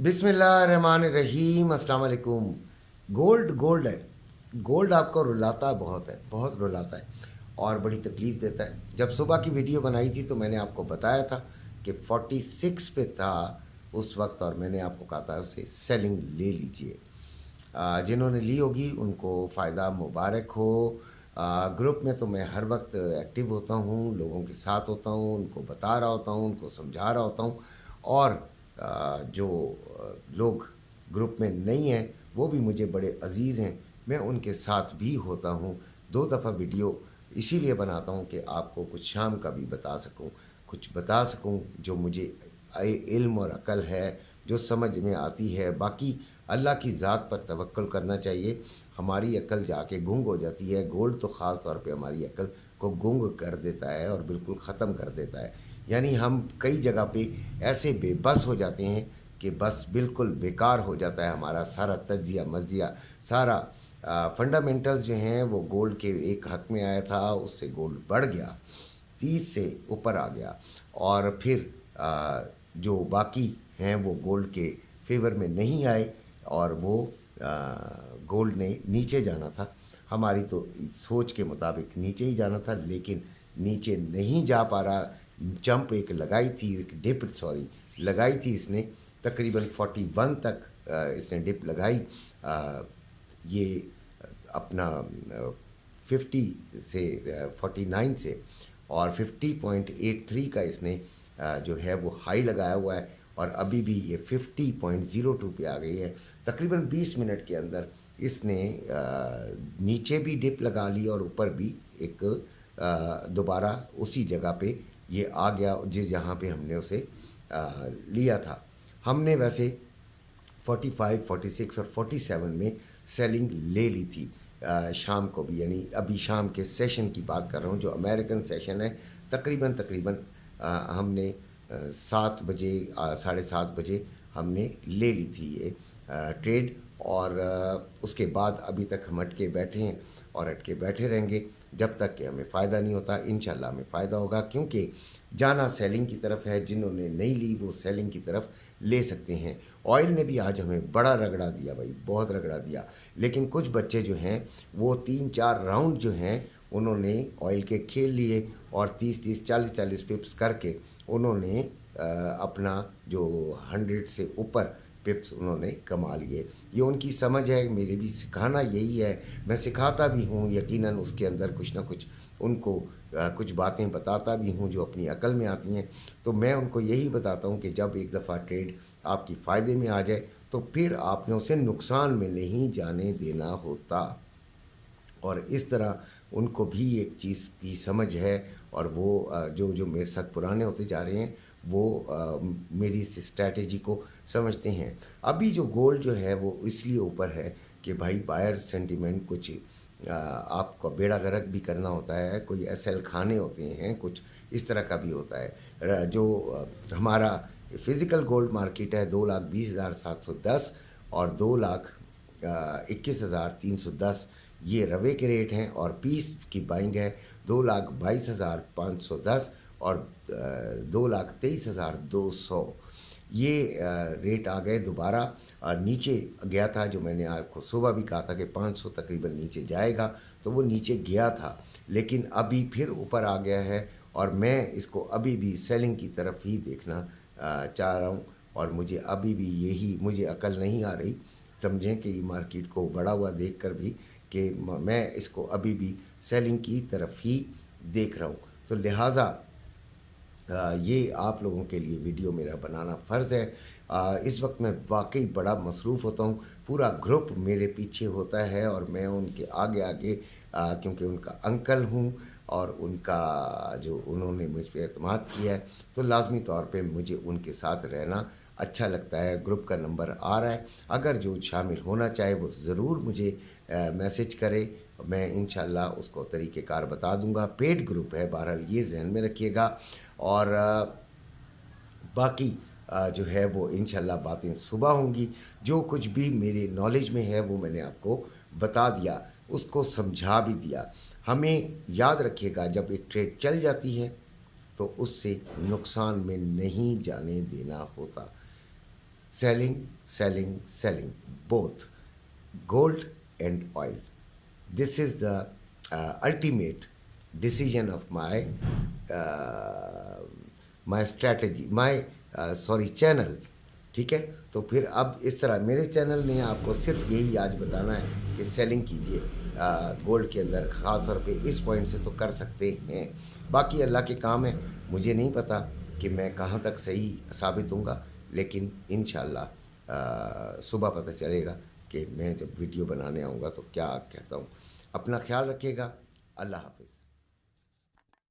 बिस्मिल्लाहिर्रहमानिर्रहीम। अस्सलाम वालेकुम। गोल्ड गोल्ड है। गोल्ड आपको रुलाता बहुत है, बहुत रुलाता है और बड़ी तकलीफ़ देता है। जब सुबह की वीडियो बनाई थी तो मैंने आपको बताया था कि 46 पे था उस वक्त, और मैंने आपको कहा था उसे सेलिंग ले लीजिए। जिन्होंने ली होगी उनको फ़ायदा मुबारक हो। ग्रुप में तो मैं हर वक्त एक्टिव होता हूँ, लोगों के साथ होता हूँ, उनको बता रहा होता हूँ, उनको समझा रहा होता हूँ। और जो लोग ग्रुप में नहीं हैं वो भी मुझे बड़े अज़ीज़ हैं, मैं उनके साथ भी होता हूँ। 2 दफ़ा वीडियो इसीलिए बनाता हूँ कि आपको कुछ शाम का भी बता सकूँ, कुछ बता सकूँ जो मुझे इल्म और अक़ल है, जो समझ में आती है। बाकी अल्लाह की ज़ात पर तवक्कुल करना चाहिए। हमारी अक़ल जाके गुंग हो जाती है। गोल्ड तो ख़ास तौर पे हमारी अक़ल को गुंग कर देता है और बिल्कुल ख़त्म कर देता है। यानी हम कई जगह पे ऐसे बेबस हो जाते हैं कि बस बिल्कुल बेकार हो जाता है हमारा सारा तज्ज़िया मज़्ज़िया, सारा फंडामेंटल्स जो हैं वो गोल्ड के एक हक़ में आया था, उससे गोल्ड बढ़ गया, 30 से ऊपर आ गया। और फिर जो बाकी हैं वो गोल्ड के फेवर में नहीं आए और वो गोल्ड ने नीचे जाना था। हमारी तो सोच के मुताबिक नीचे ही जाना था, लेकिन नीचे नहीं जा पा रहा। जंप एक लगाई थी, एक डिप लगाई थी इसने, तकरीबन 41 तक इसने डिप लगाई। ये अपना 50 से 49 से और 50.83 का इसने जो है वो हाई लगाया हुआ है, और अभी भी ये 50.02 पे आ गई है। तकरीबन 20 मिनट के अंदर इसने नीचे भी डिप लगा ली और ऊपर भी एक दोबारा उसी जगह पे ये आ गया जहाँ पे हमने उसे लिया था। हमने वैसे 45, 46 और 47 में सेलिंग ले ली थी शाम को भी, यानी अभी शाम के सेशन की बात कर रहा हूँ जो अमेरिकन सेशन है। तकरीबन हमने 7 बजे 7:30 बजे हमने ले ली थी ये ट्रेड, और उसके बाद अभी तक हम अटके बैठे हैं और अटके बैठे रहेंगे जब तक कि हमें फ़ायदा नहीं होता। इंशाल्लाह हमें फ़ायदा होगा, क्योंकि जाना सेलिंग की तरफ है। जिन्होंने नहीं ली वो सेलिंग की तरफ ले सकते हैं। ऑयल ने भी आज हमें बड़ा रगड़ा दिया भाई, बहुत रगड़ा दिया। लेकिन कुछ बच्चे जो हैं वो 3-4 राउंड जो हैं उन्होंने ऑयल के खेल लिए और 30-30, 40-40 पिप्स करके उन्होंने अपना जो 100 से ऊपर पिप्स उन्होंने कमा लिए। ये उनकी समझ है, मेरे भी सिखाना यही है। मैं सिखाता भी हूँ, यकीनन उसके अंदर कुछ ना कुछ उनको कुछ बातें बताता भी हूँ जो अपनी अकल में आती हैं। तो मैं उनको यही बताता हूँ कि जब एक दफ़ा ट्रेड आपकी फ़ायदे में आ जाए तो फिर आपने उसे नुकसान में नहीं जाने देना होता। और इस तरह उनको भी एक चीज़ की समझ है, और वो जो जो मेरे साथ पुराने होते जा रहे हैं वो मेरी इस स्ट्रैटेजी को समझते हैं। अभी जो गोल्ड जो है वो इसलिए ऊपर है कि भाई बायर सेंटिमेंट कुछ आपको बेड़ा गर्क भी करना होता है, कोई एसएल खाने होते हैं, कुछ इस तरह का भी होता है। जो हमारा फ़िज़िकल गोल्ड मार्केट है 2,20,710 और 2,21,310, ये रवे के रेट हैं। और पीस की बाइंग है 2,22,510 और 2,23,200। ये रेट आ गए दोबारा। नीचे गया था, जो मैंने आपको सुबह भी कहा था कि 500 तकरीबन नीचे जाएगा, तो वो नीचे गया था, लेकिन अभी फिर ऊपर आ गया है। और मैं इसको अभी भी सेलिंग की तरफ ही देखना चाह रहा हूँ। और मुझे अभी भी यही, मुझे अकल नहीं आ रही, समझें कि ये मार्केट को बढ़ा हुआ देखकर भी, कि मैं इसको अभी भी सेलिंग की तरफ ही देख रहा हूँ। तो लिहाजा ये आप लोगों के लिए वीडियो मेरा बनाना फ़र्ज़ है। इस वक्त मैं वाकई बड़ा मसरूफ़ होता हूँ, पूरा ग्रुप मेरे पीछे होता है और मैं उनके आगे आगे, क्योंकि उनका अंकल हूँ और उनका जो उन्होंने मुझ पर एतमाद किया है, तो लाज़मी तौर पे मुझे उनके साथ रहना अच्छा लगता है। ग्रुप का नंबर आ रहा है, अगर जो शामिल होना चाहे वो ज़रूर मुझे मैसेज करे, मैं इंशाल्लाह उसको तरीक़ेकार बता दूंगा। पेड ग्रुप है, बहरहाल ये जहन में रखिएगा। और बाकी जो है वो इंशाल्लाह बातें सुबह होंगी। जो कुछ भी मेरे नॉलेज में है वो मैंने आपको बता दिया, उसको समझा भी दिया। हमें याद रखिएगा, जब एक ट्रेड चल जाती है तो उससे नुकसान में नहीं जाने देना होता। selling both gold and oil. This is the ultimate decision of my strategy, channel. ٹھیک ہے. تو پھر اب اس طرح میرے چینل نے آپ کو صرف یہی آج بتانا ہے کہ سیلنگ کیجئے گولڈ کے اندر، خاص طور پہ اس پوائنٹ سے تو کر سکتے ہیں. باقی اللہ کے کام ہے، مجھے نہیں پتہ کہ میں کہاں تک صحیح ثابت ہوں گا، لیکن انشاءاللہ صبح پتہ چلے گا کہ میں جب ویڈیو بنانے آؤں گا تو کیا کہتا ہوں. اپنا خیال رکھیے گا. اللہ حافظ.